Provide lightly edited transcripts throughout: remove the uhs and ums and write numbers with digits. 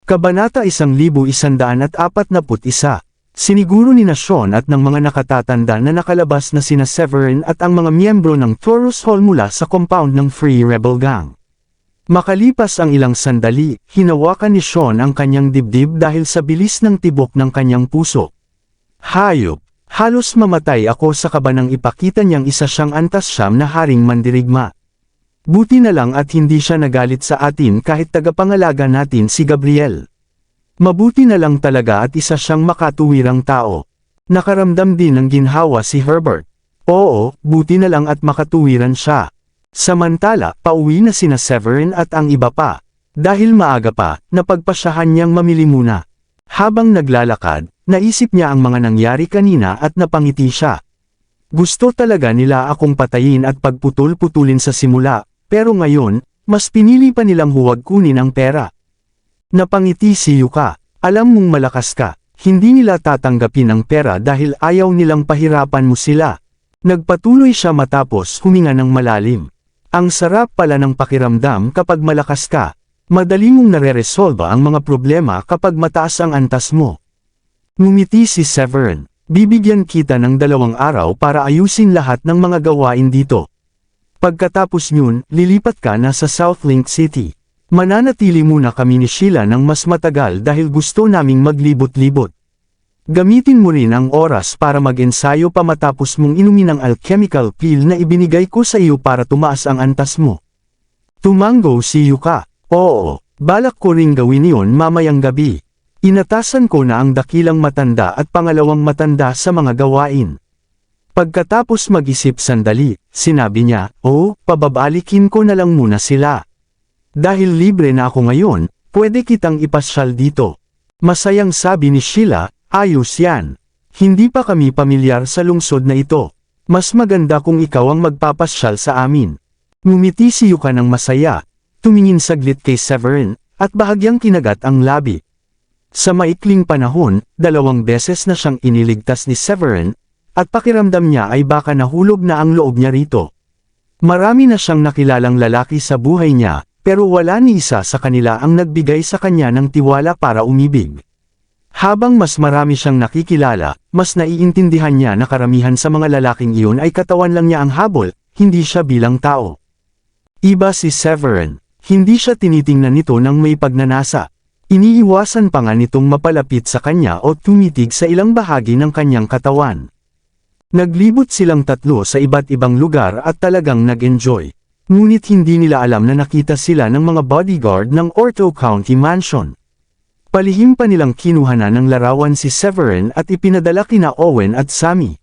Kabanata 1141. Siniguro ni Sean at ng mga nakatatanda na nakalabas na sina Severin at ang mga miyembro ng Taurus Hall mula sa compound ng Free Rebel Gang. Makalipas ang ilang sandali, hinawakan ni Sean ang kanyang dibdib dahil sa bilis ng tibok ng kanyang puso. Hayop! Halos mamatay ako sa kaba nang ipakita niyang isa siyang antas siyam na haring mandirigma. Buti na lang at hindi siya nagalit sa atin kahit tagapangalaga natin si Gabriel. Mabuti na lang talaga at isa siyang makatuwirang tao. Nakaramdam din ng ginhawa si Herbert. Oo, buti na lang at makatuwiran siya. Samantala, pauwi na sina Severin at ang iba pa. Dahil maaga pa, napagpasyahan niyang mamili muna. Habang naglalakad, naisip niya ang mga nangyari kanina at napangiti siya. Gusto talaga nila akong patayin at pagputol-putulin sa simula, pero ngayon, mas pinili pa nilang huwag kunin ang pera. Napangiti si Yuka. Alam mong malakas ka, hindi nila tatanggapin ang pera dahil ayaw nilang pahirapan mo sila. Nagpatuloy siya matapos huminga ng malalim. Ang sarap pala ng pakiramdam kapag malakas ka. Madali mong nare-resolba ang mga problema kapag mataas ang antas mo. Ngumiti si Severin. Bibigyan kita ng 2 araw para ayusin lahat ng mga gawain dito. Pagkatapos nyun, lilipat ka na sa Southlink City. Mananatili muna kami ni Sheila ng mas matagal dahil gusto naming maglibot-libot. Gamitin mo rin ang oras para mag-ensayo pa matapos mong inumin ang alchemical pill na ibinigay ko sa iyo para tumaas ang antas mo. Tumango si Yuka. Oo, balak ko ring gawin iyon mamayang gabi. Inatasan ko na ang dakilang matanda at pangalawang matanda sa mga gawain. Pagkatapos mag-isip sandali, sinabi niya, pababalikin ko na lang muna sila. Dahil libre na ako ngayon, pwede kitang ipasyal dito. Masayang sabi ni Sheila, ayos yan. Hindi pa kami pamilyar sa lungsod na ito. Mas maganda kung ikaw ang magpapasyal sa amin. Ngumiti si Yuka ng masaya, tumingin saglit kay Severin, at bahagyang kinagat ang labi. Sa maikling panahon, 2 beses na siyang iniligtas ni Severin, at pakiramdam niya ay baka nahulog na ang loob niya rito. Marami na siyang nakilalang lalaki sa buhay niya, pero wala ni isa sa kanila ang nagbigay sa kanya ng tiwala para umibig. Habang mas marami siyang nakikilala, mas naiintindihan niya na karamihan sa mga lalaking iyon ay katawan lang niya ang habol, hindi siya bilang tao. Iba si Severin, hindi siya tinitingnan nito ng may pagnanasa. Iniiwasan pa nga nitong mapalapit sa kanya o tumitig sa ilang bahagi ng kanyang katawan. Naglibot silang tatlo sa iba't ibang lugar at talagang nag-enjoy. Ngunit hindi nila alam na nakita sila ng mga bodyguard ng Orto County Mansion. Palihim pa nilang kinuhanan ng larawan si Severin at ipinadala kina Owen at Sammy.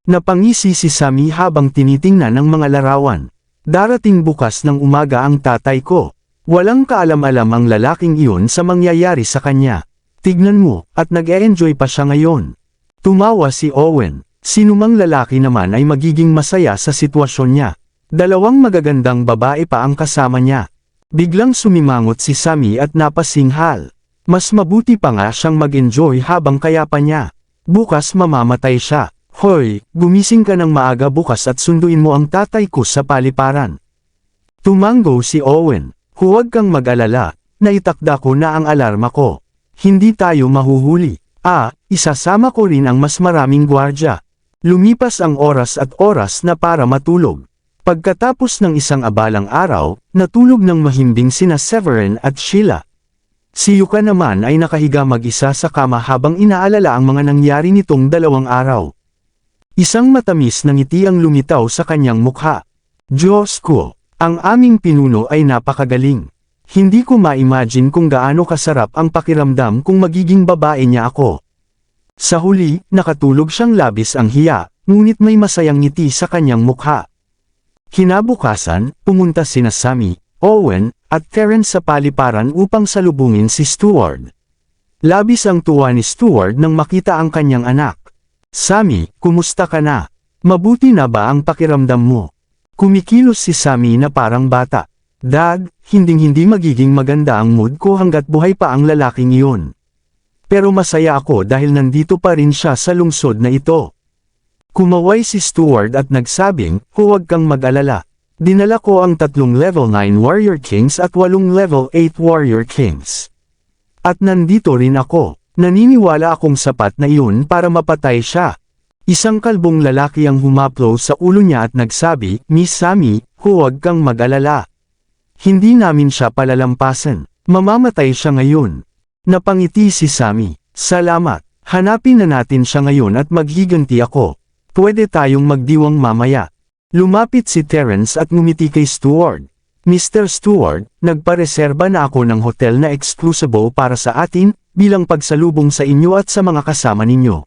Napangisi si Sammy habang tinitingnan ng mga larawan. Darating bukas ng umaga ang tatay ko. Walang kaalam-alam ang lalaking iyon sa mangyayari sa kanya. Tignan mo, at nag-e-enjoy pa siya ngayon. Tumawa si Owen. Sinumang lalaki naman ay magiging masaya sa sitwasyon niya. 2 magagandang babae pa ang kasama niya. Biglang sumimangot si Sammy at napasinghal. Mas mabuti pa nga siyang mag-enjoy habang kaya pa niya. Bukas mamamatay siya. Hoy, gumising ka ng maaga bukas at sunduin mo ang tatay ko sa paliparan. Tumango si Owen. Huwag kang mag-alala, naitakda ko na ang alarma ko. Hindi tayo mahuhuli. Isasama ko rin ang mas maraming gwardya. Lumipas ang oras at oras na para matulog. Pagkatapos ng isang abalang araw, natulog ng mahimbing sina Severin at Sheila. Si Yuka naman ay nakahiga mag-isa sa kama habang inaalala ang mga nangyari nitong 2 araw. Isang matamis na ngiti ang lumitaw sa kanyang mukha. Diyos ko, ang aming pinuno ay napakagaling. Hindi ko ma-imagine kung gaano kasarap ang pakiramdam kung magiging babae niya ako. Sa huli, nakatulog siyang labis ang hiya, ngunit may masayang ngiti sa kanyang mukha. Kinabukasan, pumunta sina Sammy, Owen, at Terence sa paliparan upang salubungin si Stuart. Labis ang tuwa ni Stuart nang makita ang kanyang anak. Sammy, kumusta ka na? Mabuti na ba ang pakiramdam mo? Kumikilos si Sammy na parang bata. Dad, hinding-hindi magiging maganda ang mood ko hanggat buhay pa ang lalaking iyon. Pero masaya ako dahil nandito pa rin siya sa lungsod na ito. Kumaway si Stuart at nagsabing, huwag kang mag-alala. Dinala ko ang 3 level 9 Warrior Kings at 8 level 8 Warrior Kings. At nandito rin ako. Naniniwala akong sapat na iyon para mapatay siya. Isang kalbong lalaki ang humaplo sa ulo niya at nagsabi, Miss Sammy, huwag kang mag-alala. Hindi namin siya palalampasan. Mamamatay siya ngayon. Napangiti si Sammy. Salamat. Hanapin na natin siya ngayon at maghiganti ako. Pwede tayong magdiwang mamaya. Lumapit si Terence at ngumiti kay Steward. Mr. Steward, nagpareserba na ako ng hotel na exclusive para sa atin, bilang pagsalubong sa inyo at sa mga kasama ninyo.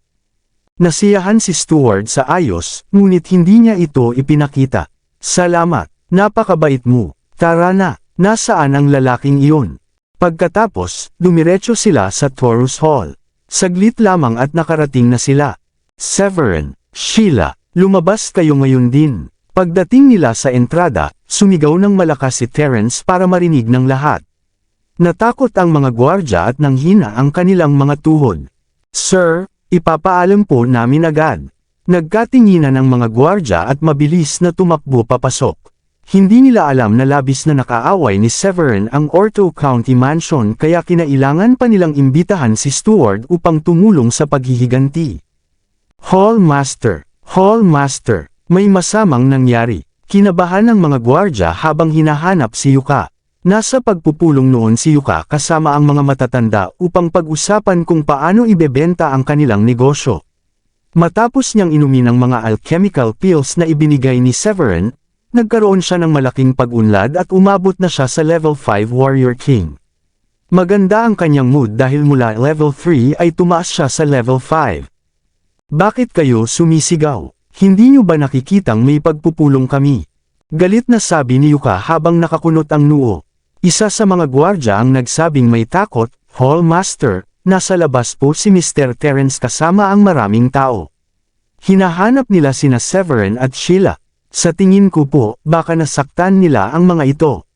Nasiyahan si Steward sa ayos, ngunit hindi niya ito ipinakita. Salamat, napakabait mo. Tara na, nasaan ang lalaking iyon? Pagkatapos, dumiretso sila sa Taurus Hall. Saglit lamang at nakarating na sila. Severin, Sheila, lumabas kayo ngayon din. Pagdating nila sa entrada, sumigaw ng malakas si Terence para marinig ng lahat. Natakot ang mga gwardya at nanghina ang kanilang mga tuhod. Sir, ipapaalam po namin agad. Nagkatinginan ang mga gwardya at mabilis na tumakbo papasok. Hindi nila alam na labis na nakaaway ni Severin ang Orto County Mansion kaya kinailangan pa nilang imbitahan si Steward upang tumulong sa paghihiganti. Hall Master, may masamang nangyari. Kinabahan ng mga gwardya habang hinahanap si Yuka. Nasa pagpupulong noon si Yuka kasama ang mga matatanda upang pag-usapan kung paano ibebenta ang kanilang negosyo. Matapos niyang inumin ang mga alchemical pills na ibinigay ni Severin, nagkaroon siya ng malaking pag-unlad at umabot na siya sa level 5 Warrior King. Maganda ang kanyang mood dahil mula level 3 ay tumaas siya sa level 5. Bakit kayo sumisigaw? Hindi niyo ba nakikitang may pagpupulong kami? Galit na sabi ni Yuka habang nakakunot ang noo. Isa sa mga gwardya ang nagsabing may takot, Hall Master, nasa labas po si Mr. Terence kasama ang maraming tao. Hinahanap nila sina Severin at Sheila. Sa tingin ko po, baka nasaktan nila ang mga ito.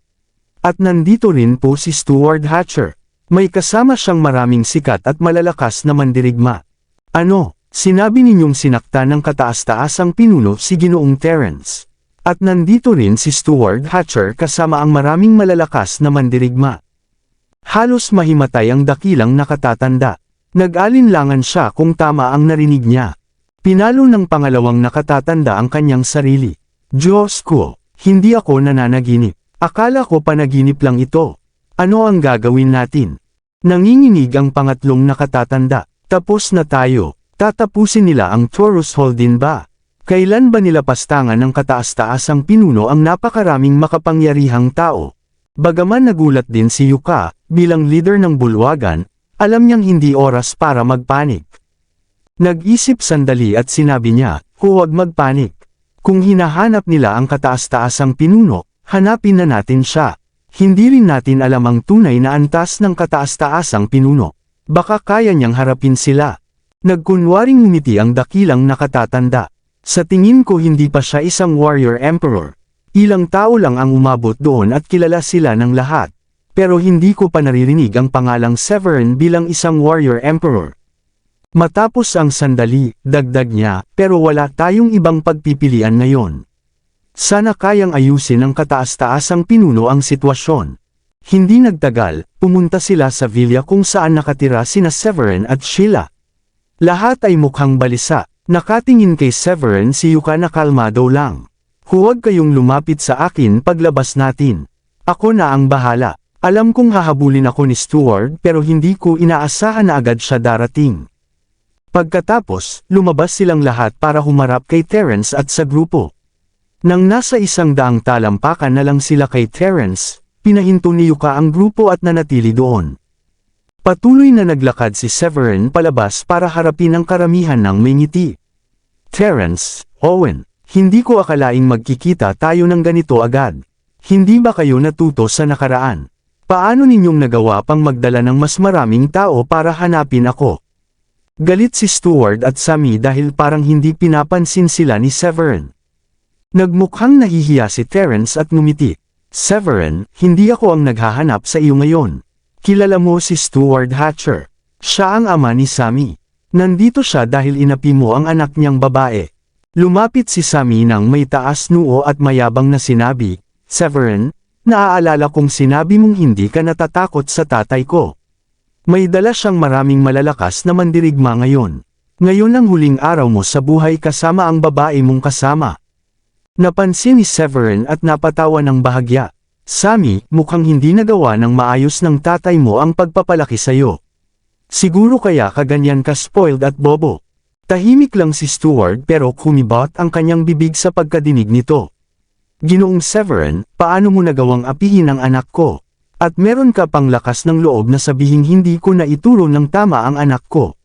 At nandito rin po si Steward Hatcher. May kasama siyang maraming sikat at malalakas na mandirigma. Ano? Sinabi ninyong sinaktan ng kataas-taasang pinuno si Ginoong Terence. At nandito rin si Steward Hatcher kasama ang maraming malalakas na mandirigma. Halos mahimatay ang dakilang nakatatanda. Nag-alinlangan siya kung tama ang narinig niya. Pinalo ng pangalawang nakatatanda ang kanyang sarili. Diyos ko, hindi ako nananaginip. Akala ko panaginip lang ito. Ano ang gagawin natin? Nanginginig ang pangatlong nakatatanda. Tapos na tayo. Tatapusin nila ang Taurus Hall din ba? Kailan ba nila pastangan ng kataas-taasang pinuno ang napakaraming makapangyarihang tao? Bagaman nagulat din si Yuka, bilang leader ng bulwagan, alam niyang hindi oras para magpanik. Nag-isip sandali at sinabi niya, huwag magpanik. Kung hinahanap nila ang kataas-taasang pinuno, hanapin na natin siya. Hindi rin natin alam ang tunay na antas ng kataas-taasang pinuno. Baka kaya niyang harapin sila. Nagkunwaring ngumiti ang dakilang nakatatanda. Sa tingin ko hindi pa siya isang warrior emperor. Ilang tao lang ang umabot doon at kilala sila ng lahat. Pero hindi ko pa naririnig ang pangalang Severin bilang isang warrior emperor. Matapos ang sandali, dagdag niya, pero wala tayong ibang pagpipilian ngayon. Sana kayang ayusin ng kataas-taasang pinuno ang sitwasyon. Hindi nagtagal, pumunta sila sa villa kung saan nakatira sina Severin at Sheila. Lahat ay mukhang balisa. Nakatingin kay Severin si Yuka na kalmado lang. Huwag kayong lumapit sa akin paglabas natin. Ako na ang bahala. Alam kong hahabulin ako ni Steward pero hindi ko inaasahan na agad siya darating. Pagkatapos, lumabas silang lahat para humarap kay Terence at sa grupo. Nang nasa 100 talampakan na lang sila kay Terence, pinahinto ni Yuka ang grupo at nanatili doon. Patuloy na naglakad si Severin palabas para harapin ang karamihan ng may ngiti. Terence, Owen, hindi ko akalaing magkikita tayo ng ganito agad. Hindi ba kayo natuto sa nakaraan? Paano ninyong nagawa pang magdala ng mas maraming tao para hanapin ako? Galit si Steward at Sammy dahil parang hindi pinapansin sila ni Severin. Nagmukhang nahihiya si Terence at ngumiti. Severin, hindi ako ang naghahanap sa iyo ngayon. Kilala mo si Steward Hatcher. Siya ang ama ni Sammy. Nandito siya dahil inapi mo ang anak niyang babae. Lumapit si Sammy nang may taas noo at mayabang na sinabi, Severin, naaalala kong sinabi mong hindi ka natatakot sa tatay ko. May dala siyang maraming malalakas na mandirigma ngayon. Ngayon ang huling araw mo sa buhay kasama ang babae mong kasama. Napansin ni Severin at napatawa ng bahagya. Sammy, mukhang hindi nagawa ng maayos ng tatay mo ang pagpapalaki sa'yo. Siguro kaya kaganyan ka spoiled at bobo. Tahimik lang si Stuart pero kumibot ang kanyang bibig sa pagkadinig nito. Ginoong Severin, paano mo nagawang apihin ang anak ko? At meron ka pang lakas ng loob na sabihing hindi ko na ituro ng tama ang anak ko.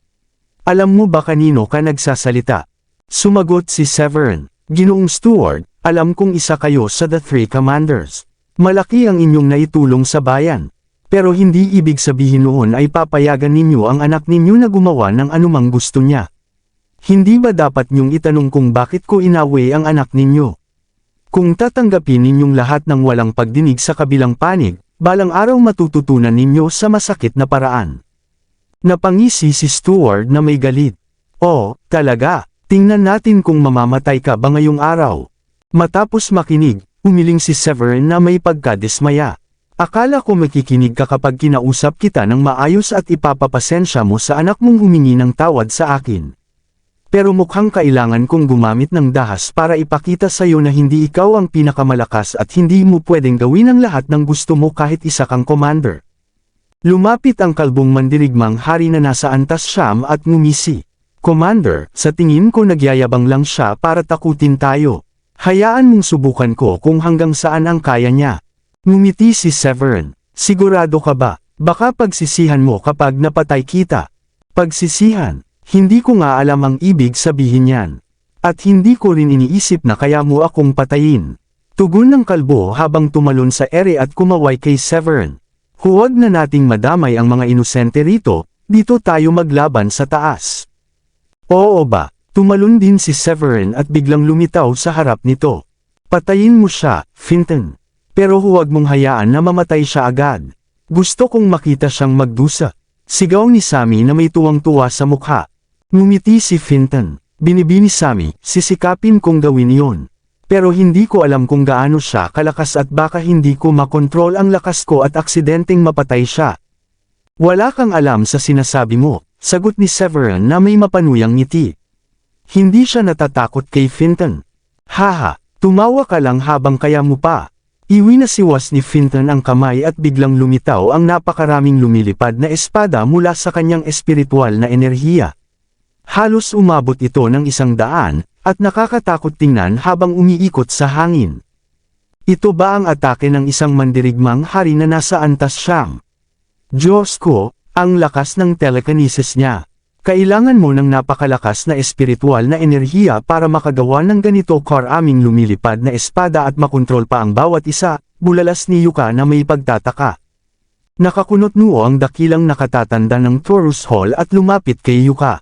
Alam mo ba kanino ka nagsasalita? Sumagot si Severin. Ginoong Stuart, alam kong isa kayo sa The Three Commanders. Malaki ang inyong naitulong sa bayan. Pero hindi ibig sabihin noon ay papayagan ninyo ang anak ninyo na gumawa ng anumang gusto niya. Hindi ba dapat niyong itanong kung bakit ko inaway ang anak ninyo? Kung tatanggapin ninyong lahat ng walang pagdinig sa kabilang panig, balang araw matututunan ninyo sa masakit na paraan. Napangisi si Stuart na may galit. Oh, talaga, tingnan natin kung mamamatay ka ba ngayong araw. Matapos makinig, umiling si Severin na may pagkadismaya. Akala ko makikinig ka kapag kinausap kita ng maayos at ipapapasensya mo sa anak mong humingi ng tawad sa akin. Pero mukhang kailangan kong gumamit ng dahas para ipakita sa iyo na hindi ikaw ang pinakamalakas at hindi mo pwedeng gawin ang lahat ng gusto mo kahit isa kang commander. Lumapit ang kalbong mandirigmang hari na nasa antas siyam at ngumisi. Commander, sa tingin ko nagyayabang lang siya para takutin tayo. Hayaan mong subukan ko kung hanggang saan ang kaya niya. Ngumiti si Severin. Sigurado ka ba? Baka pagsisihan mo kapag napatay kita. Pagsisihan? Hindi ko nga alam ang ibig sabihin yan. At hindi ko rin iniisip na kaya mo akong patayin. Tugon ng kalbo habang tumalon sa ere at kumaway kay Severin. Huwag na nating madamay ang mga inosente rito, dito tayo maglaban sa taas. Oo ba? Tumalon din si Severin at biglang lumitaw sa harap nito. Patayin mo siya, Finton. Pero huwag mong hayaan na mamatay siya agad. Gusto kong makita siyang magdusa. Sigaw ni Sammy na may tuwang-tuwa sa mukha. Ngumiti si Finton. Binibini Sammy, sisikapin kong gawin iyon. Pero hindi ko alam kung gaano siya kalakas at baka hindi ko makontrol ang lakas ko at aksidenteng mapatay siya. Wala kang alam sa sinasabi mo, sagot ni Severin na may mapanuyang ngiti. Hindi siya natatakot kay Finton. Haha, tumawa ka lang habang kaya mo pa. Iwinasiwas ni Finton ang kamay at biglang lumitaw ang napakaraming lumilipad na espada mula sa kanyang espiritual na enerhiya. Halos umabot ito ng 100 at nakakatakot tingnan habang umiikot sa hangin. Ito ba ang atake ng isang mandirigmang hari na nasa antas siyam? Diyos ko, ang lakas ng telekinesis niya. Kailangan mo ng napakalakas na espiritual na enerhiya para makagawa ng ganito karaming lumilipad na espada at makontrol pa ang bawat isa, bulalas ni Yuka na may pagtataka. Nakakunot noo ang dakilang nakatatanda ng Taurus Hall at lumapit kay Yuka.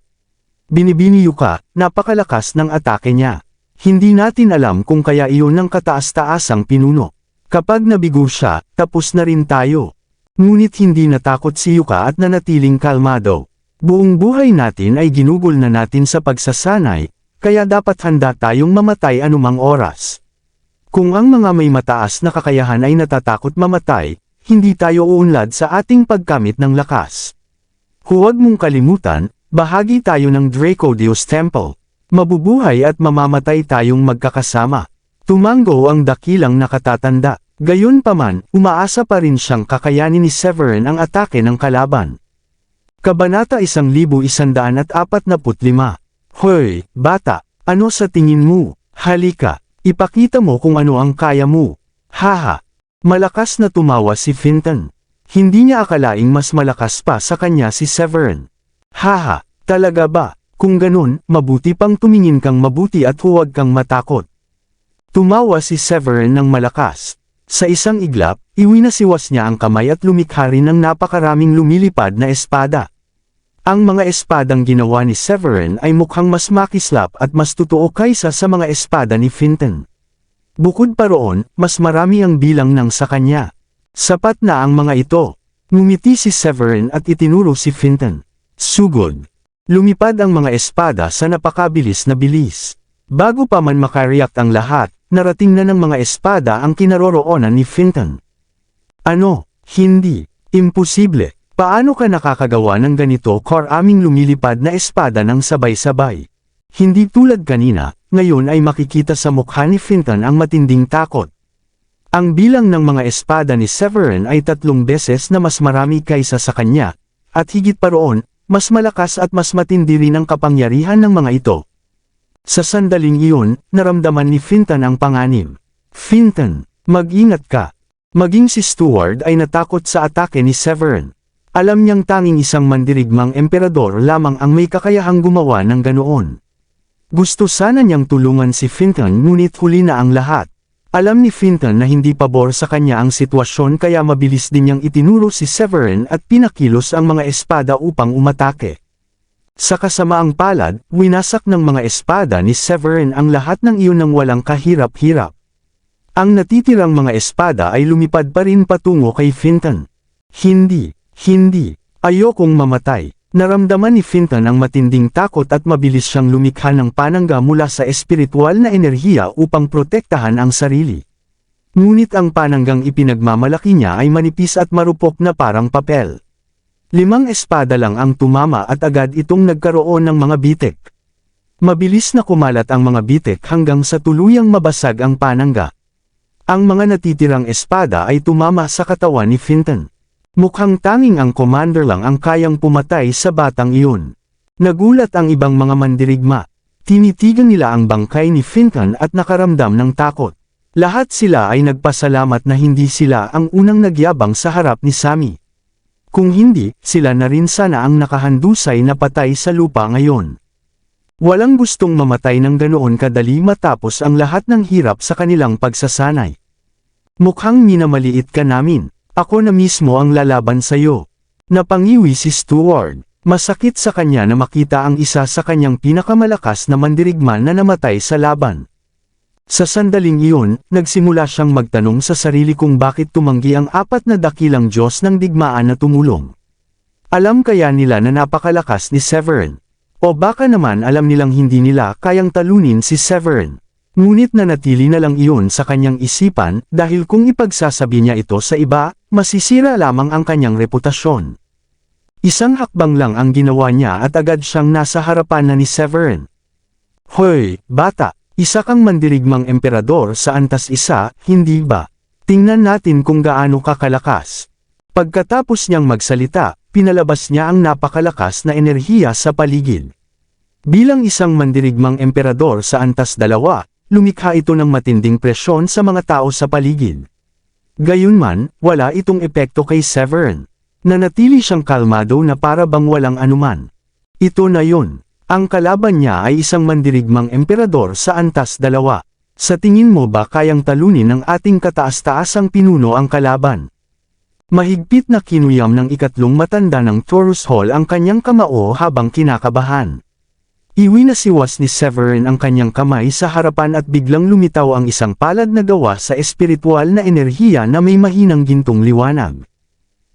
Binibini Yuka, napakalakas ng atake niya. Hindi natin alam kung kaya iyon ng kataas-taasang pinuno. Kapag nabigo siya, tapos na rin tayo. Ngunit hindi natakot si Yuka at nanatiling kalmado. Buong buhay natin ay ginugol na natin sa pagsasanay, kaya dapat handa tayong mamatay anumang oras. Kung ang mga may mataas na kakayahan ay natatakot mamatay, hindi tayo uunlad sa ating pagkamit ng lakas. Huwag mong kalimutan, bahagi tayo ng Dracodeus Temple. Mabubuhay at mamamatay tayong magkakasama. Tumanggo ang dakilang nakatatanda. Gayunpaman, umaasa pa rin siyang kakayanin ni Severin ang atake ng kalaban. Kabanata 1145. Hoy, bata, ano sa tingin mo? Halika, ipakita mo kung ano ang kaya mo. Haha. Malakas na tumawa si Finton. Hindi niya akalaing mas malakas pa sa kanya si Severin. Haha, talaga ba? Kung ganun, mabuti pang tumingin kang mabuti at huwag kang matakot. Tumawa si Severin ng malakas. Sa isang iglap, iwinasiwas niya ang kamay at lumikha rin ng napakaraming lumilipad na espada. Ang mga espadang ginawa ni Severin ay mukhang mas makislap at mas totoo kaysa sa mga espada ni Finton. Bukod pa roon, mas marami ang bilang ng sa kanya. Sapat na ang mga ito. Ngumiti si Severin at itinuro si Finton. Sugod. Lumipad ang mga espada sa napakabilis na bilis. Bago pa man makareact ang lahat, narating na ng mga espada ang kinaroroonan ni Finton. Ano? Hindi. Imposible. Paano ka nakakagawa ng ganito karaming lumilipad na espada ng sabay-sabay? Hindi tulad kanina, ngayon ay makikita sa mukha ni Fintan ang matinding takot. Ang bilang ng mga espada ni Severin ay 3 beses na mas marami kaysa sa kanya, at higit pa roon, mas malakas at mas matindi rin ang kapangyarihan ng mga ito. Sa sandaling iyon, naramdaman ni Fintan ang panganib. Fintan, mag-ingat ka. Maging si Stuart ay natakot sa atake ni Severin. Alam niyang tanging isang mandirigmang emperador lamang ang may kakayahang gumawa ng ganoon. Gusto sana niyang tulungan si Fintan ngunit huli na ang lahat. Alam ni Fintan na hindi pabor sa kanya ang sitwasyon kaya mabilis din niyang itinuro si Severin at pinakilos ang mga espada upang umatake. Sa kasamaang palad, winasak ng mga espada ni Severin ang lahat ng iyon ng walang kahirap-hirap. Ang natitirang mga espada ay lumipad pa rin patungo kay Fintan. Hindi, ayokong mamatay. Naramdaman ni Fintan ang matinding takot at mabilis siyang lumikha ng panangga mula sa espiritual na enerhiya upang protektahan ang sarili. Ngunit ang pananggang ipinagmamalaki niya ay manipis at marupok na parang papel. 5 espada lang ang tumama at agad itong nagkaroon ng mga bitik. Mabilis na kumalat ang mga bitik hanggang sa tuluyang mabasag ang panangga. Ang mga natitirang espada ay tumama sa katawan ni Fintan. Mukhang tanging ang commander lang ang kayang pumatay sa batang iyon. Nagulat ang ibang mga mandirigma. Tinitigan nila ang bangkay ni Fintan at nakaramdam ng takot. Lahat sila ay nagpasalamat na hindi sila ang unang nagyabang sa harap ni Sammy. Kung hindi, sila na rin sana ang nakahandusay na patay sa lupa ngayon. Walang gustong mamatay ng ganoon kadali matapos ang lahat ng hirap sa kanilang pagsasanay. Mukhang minamaliit ka namin. Ako na mismo ang lalaban sa'yo. Napangiwi si Stuart. Masakit sa kanya na makita ang isa sa kanyang pinakamalakas na mandirigma na namatay sa laban. Sa sandaling iyon, nagsimula siyang magtanong sa sarili kung bakit tumanggi ang 4 na dakilang Diyos ng digmaan na tumulong. Alam kaya nila na napakalakas ni Severin? O baka naman alam nilang hindi nila kayang talunin si Severin? Ngunit nanatili na lang iyon sa kanyang isipan dahil kung ipagsasabi niya ito sa iba, masisira lamang ang kanyang reputasyon. Isang hakbang lang ang ginawa niya at agad siyang nasa harapan na ni Severin. Hoy, bata, isa kang mandirigmang emperador sa antas isa, hindi ba? Tingnan natin kung gaano ka kalakas. Pagkatapos niyang magsalita, pinalabas niya ang napakalakas na enerhiya sa paligid. Bilang isang mandirigmang emperador sa antas 2, lumikha ito ng matinding presyon sa mga tao sa paligid. Gayunman, wala itong epekto kay Severin. Nanatili siyang kalmado na para bang walang anuman. Ito na yun. Ang kalaban niya ay isang mandirigmang emperador sa antas 2. Sa tingin mo ba kayang talunin ng ating kataas-taasang pinuno ang kalaban? Mahigpit na kinuyam ng 3 matanda ng Taurus Hall ang kanyang kamao habang kinakabahan. Iwinasiwas ni Severin ang kanyang kamay sa harapan at biglang lumitaw ang isang palad na gawa sa espiritual na enerhiya na may mahinang gintong liwanag.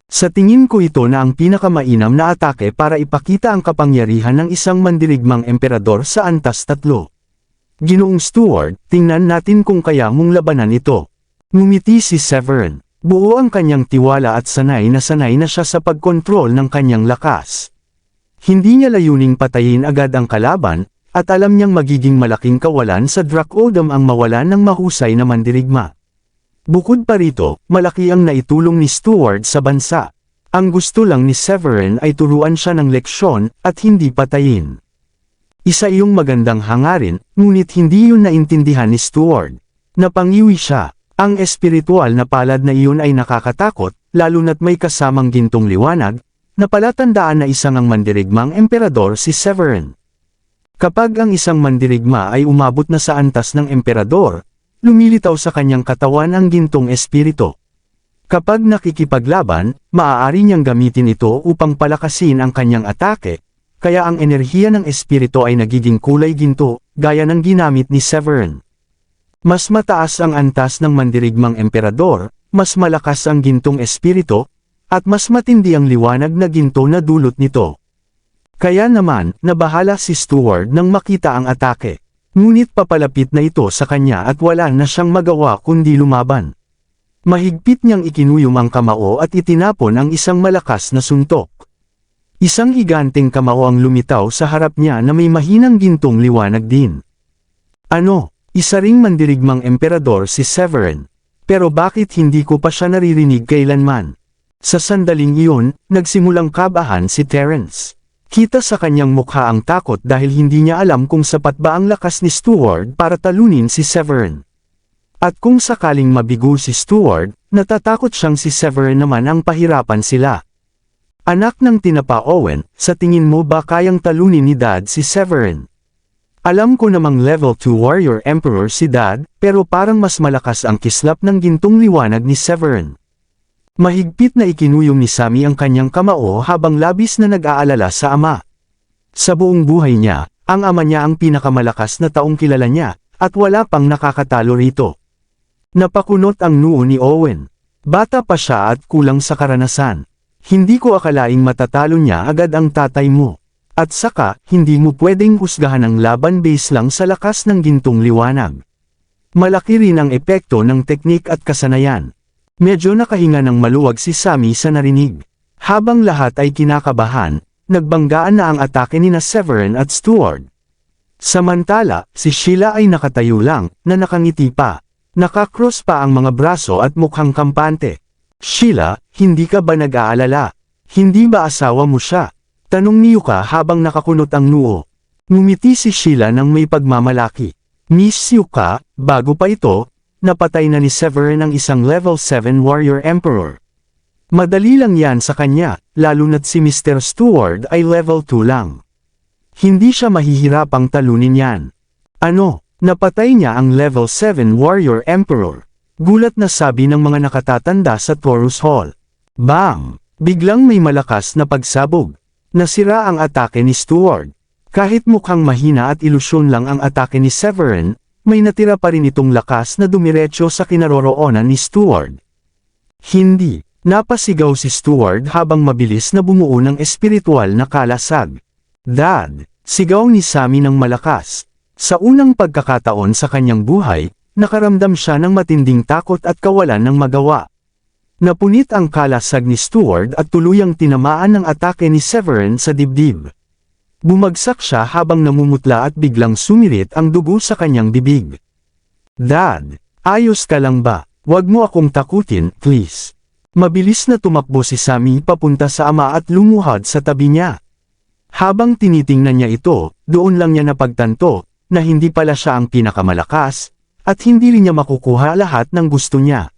Sa tingin ko ito na ang pinakamainam na atake para ipakita ang kapangyarihan ng isang mandirigmang emperador sa antas 3. Ginoong Stuart, tingnan natin kung kaya mong labanan ito. Ngumiti si Severin. Buo ang kanyang tiwala at sanay na siya sa pagkontrol ng kanyang lakas. Hindi niya layuning patayin agad ang kalaban, at alam niyang magiging malaking kawalan sa Drakodom ang mawalan ng mahusay na mandirigma. Bukod pa rito, malaki ang naitulong ni Stuart sa bansa. Ang gusto lang ni Severin ay turuan siya ng leksyon, at hindi patayin. Isa iyong magandang hangarin, ngunit hindi yun naintindihan ni Stuart. Napangiwi siya. Ang espiritual na palad na iyon ay nakakatakot, lalo na't may kasamang gintong liwanag, na palatandaan na isang ang mandirigmang emperador si Severin. Kapag ang isang mandirigma ay umabot na sa antas ng emperador, lumilitaw sa kanyang katawan ang gintong espiritu. Kapag nakikipaglaban, maaari niyang gamitin ito upang palakasin ang kanyang atake, kaya ang enerhiya ng espiritu ay nagiging kulay ginto, gaya ng ginamit ni Severin. Mas mataas ang antas ng mandirigmang emperador, mas malakas ang gintong espiritu, at mas matindi ang liwanag na ginto na dulot nito. Kaya naman, nabahala si Stuart nang makita ang atake. Ngunit papalapit na ito sa kanya at wala na siyang magawa kundi lumaban. Mahigpit niyang ikinuyom ang kamao at itinapon ang isang malakas na suntok. Isang higanteng kamao ang lumitaw sa harap niya na may mahinang gintong liwanag din. Ano? Isa ring mandirigmang emperador si Severin. Pero bakit hindi ko pa siya naririnig kailanman? Sa sandaling iyon, nagsimulang kabahan si Terence. Kita sa kanyang mukha ang takot dahil hindi niya alam kung sapat ba ang lakas ni Stuart para talunin si Severin. At kung sakaling mabigo si Stuart, natatakot siyang si Severin naman ang pahirapan sila. Anak ng tinapa Owen, sa tingin mo ba kayang talunin ni Dad si Severin? Alam ko namang level 2 warrior emperor si Dad, pero parang mas malakas ang kislap ng gintong liwanag ni Severin. Mahigpit na ikinuyom ni Sammy ang kanyang kamao habang labis na nag-aalala sa ama. Sa buong buhay niya, ang ama niya ang pinakamalakas na taong kilala niya, at wala pang nakakatalo rito. Napakunot ang noo ni Owen. Bata pa siya at kulang sa karanasan. Hindi ko akalaing matatalo niya agad ang tatay mo. At saka, hindi mo pwedeng husgahan ang laban base lang sa lakas ng gintong liwanag. Malaki rin ang epekto ng teknik at kasanayan. Medyo nakahinga ng maluwag si Sammy sa narinig. Habang lahat ay kinakabahan, nagbanggaan na ang atake ni Severin at Stuart. Samantala, si Sheila ay nakatayo lang, na nakangiti pa. Nakakross pa ang mga braso at mukhang kampante. Sheila, hindi ka ba nag-aalala? Hindi ba asawa mo siya? Tanong ni Yuka habang nakakunot ang noo. Ngumiti si Sheila ng may pagmamalaki. Miss Yuka, bago pa ito, napatay na ni Severin ang isang level 7 warrior emperor. Madali lang yan sa kanya, lalo na't si Mr. Stuart ay level 2 lang. Hindi siya mahihirapang talunin yan. Ano, napatay niya ang level 7 warrior emperor? Gulat na sabi ng mga nakatatanda sa Taurus Hall. Bang! Biglang may malakas na pagsabog. Nasira ang atake ni Stuart. Kahit mukhang mahina at ilusyon lang ang atake ni Severin, may natira pa rin itong lakas na dumiretso sa kinaroroonan ni Stuart. Hindi. Napasigaw si Stuart habang mabilis na bumuo ng espiritual na kalasag. Dad! Sigaw ni Sammy ng malakas. Sa unang pagkakataon sa kanyang buhay, nakaramdam siya ng matinding takot at kawalan ng magawa. Napunit ang kalasag ni Stuart at tuluyang tinamaan ng atake ni Severin sa dibdib. Bumagsak siya habang namumutla at biglang sumirit ang dugo sa kanyang bibig. Dad, ayos ka lang ba? Huwag mo akong takutin, please. Mabilis na tumakbo si Sammy papunta sa ama at lumuhad sa tabi niya. Habang tinitingnan niya ito, doon lang niya napagtanto, na hindi pala siya ang pinakamalakas, at hindi rin niya makukuha lahat ng gusto niya.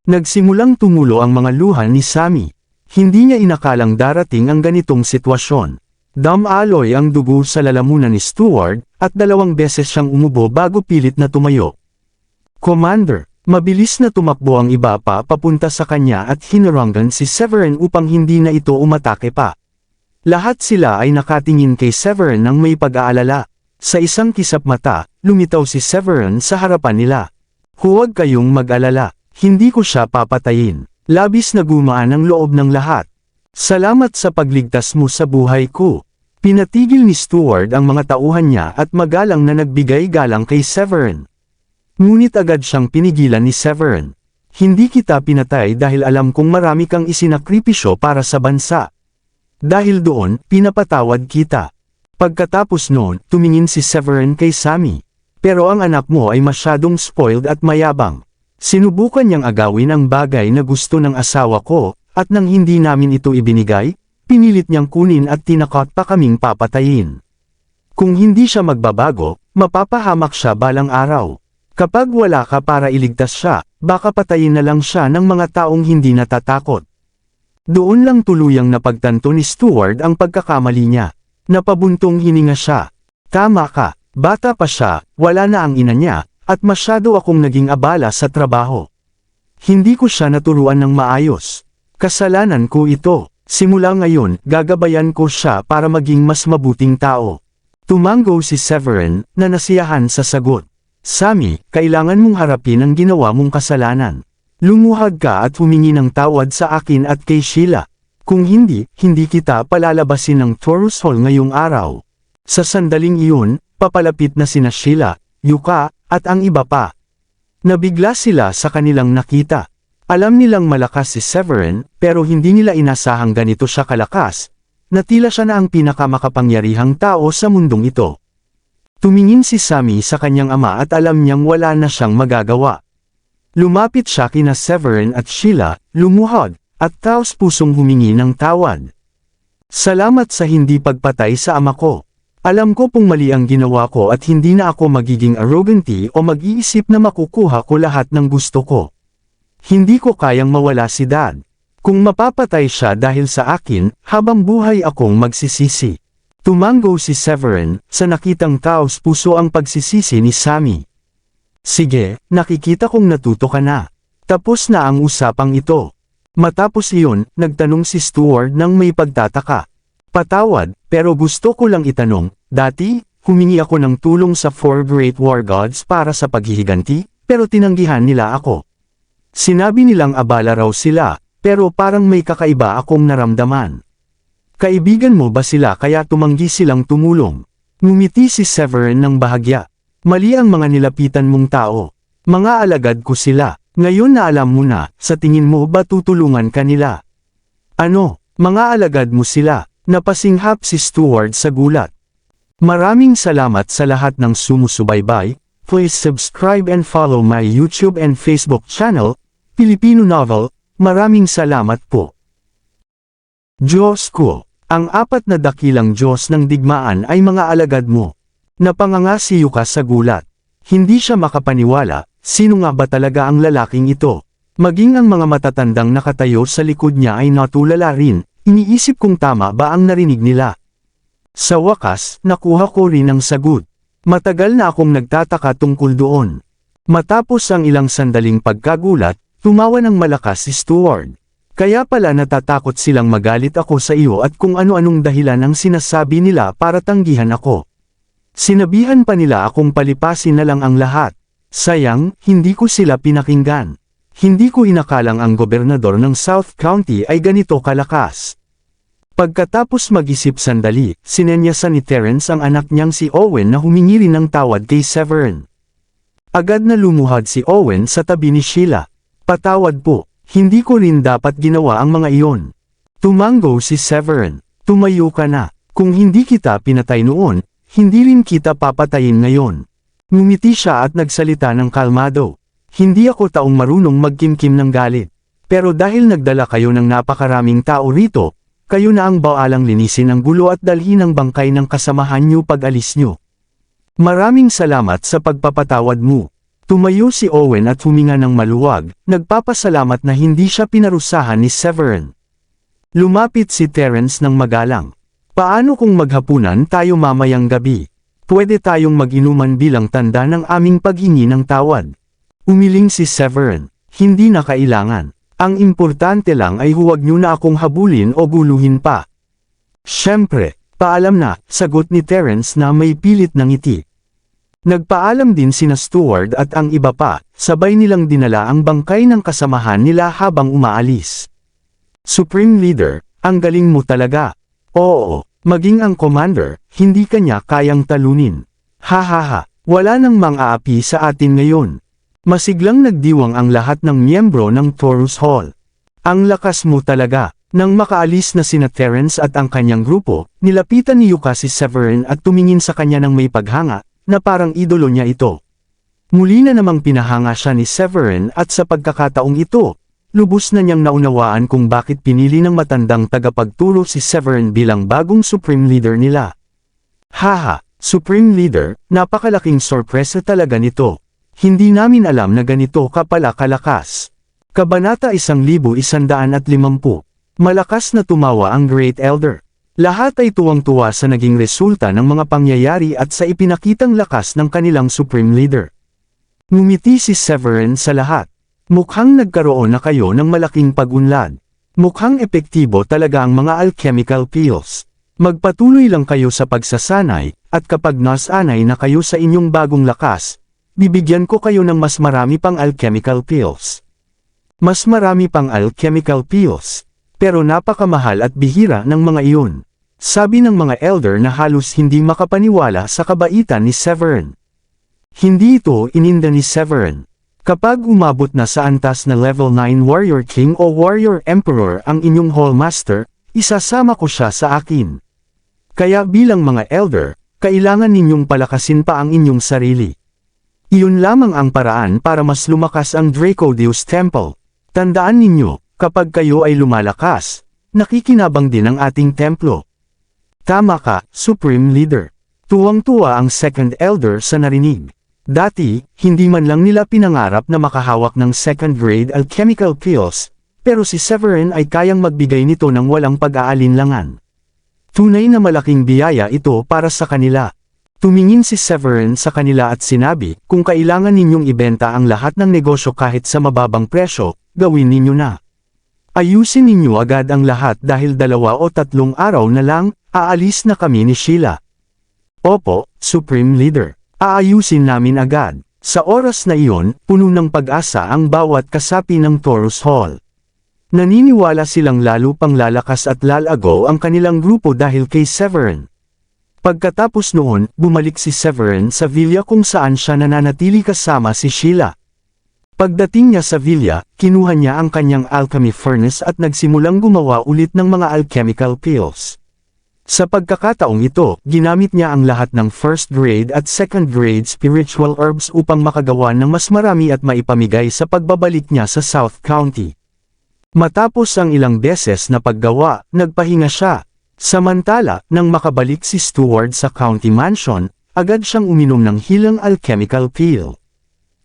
Nagsimulang tumulo ang mga luha ni Sammy. Hindi niya inakalang darating ang ganitong sitwasyon. Damaloy ang dugo sa lalamunan ni Stuart, at 2 beses siyang umubo bago pilit na tumayo. Commander, mabilis na tumakbo ang iba pa papunta sa kanya at hinarangan si Severin upang hindi na ito umatake pa. Lahat sila ay nakatingin kay Severin ng may pag-aalala. Sa isang kisap mata, lumitaw si Severin sa harapan nila. Huwag kayong mag-alala, hindi ko siya papatayin. Labis na gumaan ang loob ng lahat. Salamat sa pagligtas mo sa buhay ko. Pinatigil ni Stuart ang mga tauhan niya at magalang na nagbigay galang kay Severin. Ngunit agad siyang pinigilan ni Severin. Hindi kita pinatay dahil alam kong marami kang isinakripisyo para sa bansa. Dahil doon, pinapatawad kita. Pagkatapos noon, tumingin si Severin kay Sammy. Pero ang anak mo ay masyadong spoiled at mayabang. Sinubukan niyang agawin ang bagay na gusto ng asawa ko, at nang hindi namin ito ibinigay, pinilit niyang kunin at tinakot pa kaming papatayin. Kung hindi siya magbabago, mapapahamak siya balang araw. Kapag wala ka para iligtas siya, baka patayin na lang siya ng mga taong hindi natatakot. Doon lang tuluyang napagtanto ni Stuart ang pagkakamali niya. Napabuntong hininga siya. Tama ka, bata pa siya, wala na ang ina niya, at masyado akong naging abala sa trabaho. Hindi ko siya naturuan ng maayos. Kasalanan ko ito. Simula ngayon, gagabayan ko siya para maging mas mabuting tao. Tumango si Severin, na nasiyahan sa sagot. Sammy, kailangan mong harapin ang ginawa mong kasalanan. Lumuhad ka at humingi ng tawad sa akin at kay Sheila. Kung hindi, hindi kita palalabasin ng Taurus Hall ngayong araw. Sa sandaling iyon, papalapit na sina Sheila, Yuka, at ang iba pa. Nabigla sila sa kanilang nakita. Alam nilang malakas si Severin, pero hindi nila inasahang ganito siya kalakas, na tila siya na ang pinakamakapangyarihang tao sa mundong ito. Tumingin si Sammy sa kanyang ama at alam niyang wala na siyang magagawa. Lumapit siya kina Severin at Sheila, lumuhod, at taos pusong humingi ng tawad. Salamat sa hindi pagpatay sa ama ko. Alam ko pong mali ang ginawa ko at hindi na ako magiging arroganty o mag-iisip na makukuha ko lahat ng gusto ko. Hindi ko kayang mawala si Dad. Kung mapapatay siya dahil sa akin, habang buhay akong magsisisi. Tumango si Severin, sa nakitang taos puso ang pagsisisi ni Sammy. Sige, nakikita kong natuto ka na. Tapos na ang usapang ito. Matapos iyon, nagtanong si Stuart ng may pagtataka. Patawad, pero gusto ko lang itanong, dati, humingi ako ng tulong sa 4 Great War Gods para sa paghihiganti, pero tinanggihan nila ako. Sinabi nilang abala raw sila, pero parang may kakaiba akong naramdaman. Kaibigan mo ba sila kaya tumanggi silang tumulong? Ngumiti si Severin ng bahagya. Mali ang mga nilapitan mong tao. Mga alagad ko sila. Ngayon na alam mo na, sa tingin mo ba tutulungan kanila? Ano, mga alagad mo sila? Napasinghap si Stuart sa gulat. Maraming salamat sa lahat ng sumusubaybay. Please subscribe and follow my YouTube and Facebook channel, Filipino Novel. Maraming salamat po. Diyos ko, ang 4 na dakilang Diyos ng digmaan ay mga alagad mo. Napanganga si Yuka sa gulat. Hindi siya makapaniwala, sino nga ba talaga ang lalaking ito? Maging ang mga matatandang nakatayo sa likod niya ay natulala rin. Iniisip kong tama ba ang narinig nila. Sa wakas, nakuha ko rin ang sagot. Matagal na akong nagtataka tungkol doon. Matapos ang ilang sandaling pagkagulat, tumawa ng malakas si Stuart. Kaya pala natatakot silang magalit ako sa iyo at kung ano-anong dahilan ang sinasabi nila para tanggihan ako. Sinabihan pa nila akong palipasin na lang ang lahat. Sayang, hindi ko sila pinakinggan. Hindi ko inakalang ang gobernador ng South County ay ganito kalakas. Pagkatapos mag-isip sandali, sinenyasan ni Terence ang anak niyang si Owen na humingi rin ng tawad kay Severin. Agad na lumuhad si Owen sa tabi ni Sheila. Patawad po, hindi ko rin dapat ginawa ang mga iyon. Tumango si Severin. Tumayo ka na. Kung hindi kita pinatay noon, hindi rin kita papatayin ngayon. Ngumiti siya at nagsalita ng kalmado. Hindi ako taong marunong magkimkim ng galit. Pero dahil nagdala kayo ng napakaraming tao rito, kayo na ang bawalang linisin ang gulo at dalhin ang bangkay ng kasamahan niyo pag alis niyo. Maraming salamat sa pagpapatawad mo. Tumayo si Owen at huminga ng maluwag, nagpapasalamat na hindi siya pinarusahan ni Severin. Lumapit si Terence ng magalang. Paano kung maghapunan tayo mamayang gabi? Pwede tayong mag-inuman bilang tanda ng aming paghingi ng tawad. Umiling si Severin. Hindi na kailangan. Ang importante lang ay huwag niyo na akong habulin o guluhin pa. Siyempre, paalam na, sagot ni Terence na may pilit ng ngiti. Nagpaalam din sina Stuart at ang iba pa, sabay nilang dinala ang bangkay ng kasamahan nila habang umaalis. Supreme Leader, ang galing mo talaga. Oo, maging ang commander, hindi kanya kayang talunin. Hahaha, wala nang mang-aapi sa atin ngayon. Masiglang nagdiwang ang lahat ng miyembro ng Taurus Hall. Ang lakas mo talaga. Nang makaalis na sina Terence at ang kanyang grupo, nilapitan ni Yuka si Severin at tumingin sa kanya ng may paghanga, na parang idolo niya ito. Muli na namang pinahanga siya ni Severin at sa pagkakataong ito, lubos na niyang naunawaan kung bakit pinili ng matandang tagapagturo si Severin bilang bagong Supreme Leader nila. Haha, Supreme Leader, napakalaking sorpresa talaga nito. Hindi namin alam na ganito ka pala kalakas. Kabanata 1150. Malakas na tumawa ang Great Elder. Lahat ay tuwang-tuwa sa naging resulta ng mga pangyayari at sa ipinakitang lakas ng kanilang Supreme Leader. Ngumiti si Severin sa lahat. Mukhang nagkaroon na kayo ng malaking pag-unlad. Mukhang epektibo talaga ang mga alchemical pills. Magpatuloy lang kayo sa pagsasanay, at kapag nasanay na kayo sa inyong bagong lakas, bibigyan ko kayo ng mas marami pang alchemical pills. Mas marami pang alchemical pills. Pero napakamahal at bihira ng mga iyon. Sabi ng mga elder na halos hindi makapaniwala sa kabaitan ni Severin. Hindi ito ininda ni Severin. Kapag umabot na sa antas na level 9 Warrior King o Warrior Emperor ang inyong Hallmaster, isasama ko siya sa akin. Kaya bilang mga elder, kailangan ninyong palakasin pa ang inyong sarili. Iyon lamang ang paraan para mas lumakas ang Dracodeus Temple. Tandaan ninyo, kapag kayo ay lumalakas, nakikinabang din ang ating templo. Tama ka, Supreme Leader. Tuwang-tuwa ang Second Elder sa narinig. Dati, hindi man lang nila pinangarap na makahawak ng second-grade alchemical pills, pero si Severin ay kayang magbigay nito ng walang pag-aalinlangan. Tunay na malaking biyaya ito para sa kanila. Tumingin si Severin sa kanila at sinabi, kung kailangan ninyong ibenta ang lahat ng negosyo kahit sa mababang presyo, gawin ninyo na. Ayusin ninyo agad ang lahat dahil 2 o 3 araw na lang, aalis na kami ni Sheila. Opo, Supreme Leader. Aayusin namin agad. Sa oras na iyon, puno ng pag-asa ang bawat kasapi ng Taurus Hall. Naniniwala silang lalo pang lalakas at lalago ang kanilang grupo dahil kay Severin. Pagkatapos noon, bumalik si Severin sa villa kung saan siya nananatili kasama si Sheila. Pagdating niya sa villa, kinuha niya ang kanyang alchemy furnace at nagsimulang gumawa ulit ng mga alchemical pills. Sa pagkakataong ito, ginamit niya ang lahat ng first-grade at second-grade spiritual herbs upang makagawa ng mas marami at maipamigay sa pagbabalik niya sa South County. Matapos ang ilang beses na paggawa, nagpahinga siya. Samantala, nang makabalik si Steward sa County Mansion, agad siyang uminom ng hilang alchemical pill.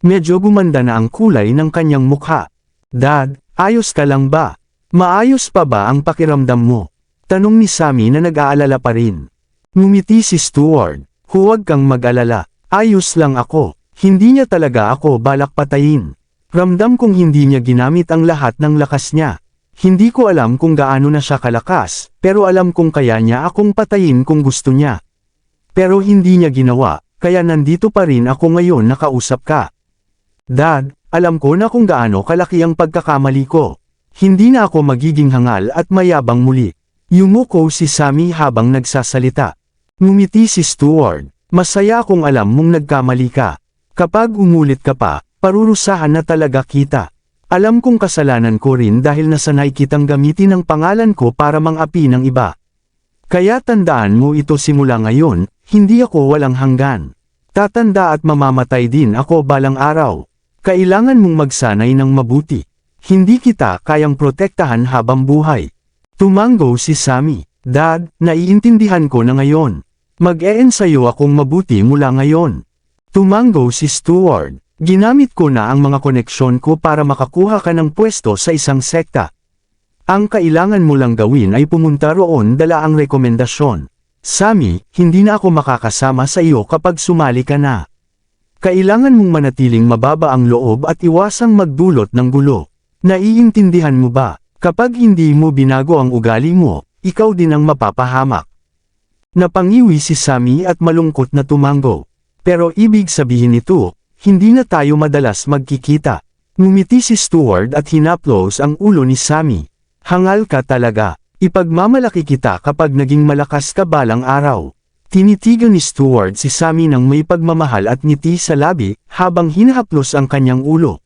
Medyo gumanda na ang kulay ng kanyang mukha. Dad, ayos ka lang ba? Maayos pa ba ang pakiramdam mo? Tanong ni Sammy na nag-aalala pa rin. Ngumiti si Steward. Huwag kang mag-alala. Ayos lang ako. Hindi niya talaga ako balak patayin. Ramdam kong hindi niya ginamit ang lahat ng lakas niya. Hindi ko alam kung gaano na siya kalakas, pero alam kong kaya niya akong patayin kung gusto niya. Pero hindi niya ginawa, kaya nandito pa rin ako ngayon nakausap ka. Dad, alam ko na kung gaano kalaki ang pagkakamali ko. Hindi na ako magiging hangal at mayabang muli. Yumuko si Sammy habang nagsasalita. Ngumiti si Steward. Masaya akong alam mong nagkamali ka. Kapag umulit ka pa, parurusahan na talaga kita. Alam kong kasalanan ko rin dahil nasanay kitang gamitin ang pangalan ko para mang-api ng iba. Kaya tandaan mo ito simula ngayon, hindi ako walang hanggan. Tatanda at mamamatay din ako balang araw. Kailangan mong magsanay ng mabuti. Hindi kita kayang protektahan habang buhay. Tumango si Sammy. Dad, naiintindihan ko na ngayon. Mag-eensayo akong mabuti mula ngayon. Tumango si Steward. Ginamit ko na ang mga koneksyon ko para makakuha ka ng pwesto sa isang sekta. Ang kailangan mo lang gawin ay pumunta roon dala ang rekomendasyon. Sammy, hindi na ako makakasama sa iyo kapag sumali ka na. Kailangan mong manatiling mababa ang loob at iwasang magdulot ng gulo. Naiintindihan mo ba? Kapag hindi mo binago ang ugali mo, ikaw din ang mapapahamak. Napangiwi si Sammy at malungkot na tumango. Pero ibig sabihin nito, hindi na tayo madalas magkikita. Ngumiti si Steward at hinaplos ang ulo ni Sammy. Hangal ka talaga. Ipagmamalaki kita kapag naging malakas ka balang araw. Tinitigan ni Steward si Sammy ng may pagmamahal at ngiti sa labi habang hinahaplos ang kanyang ulo.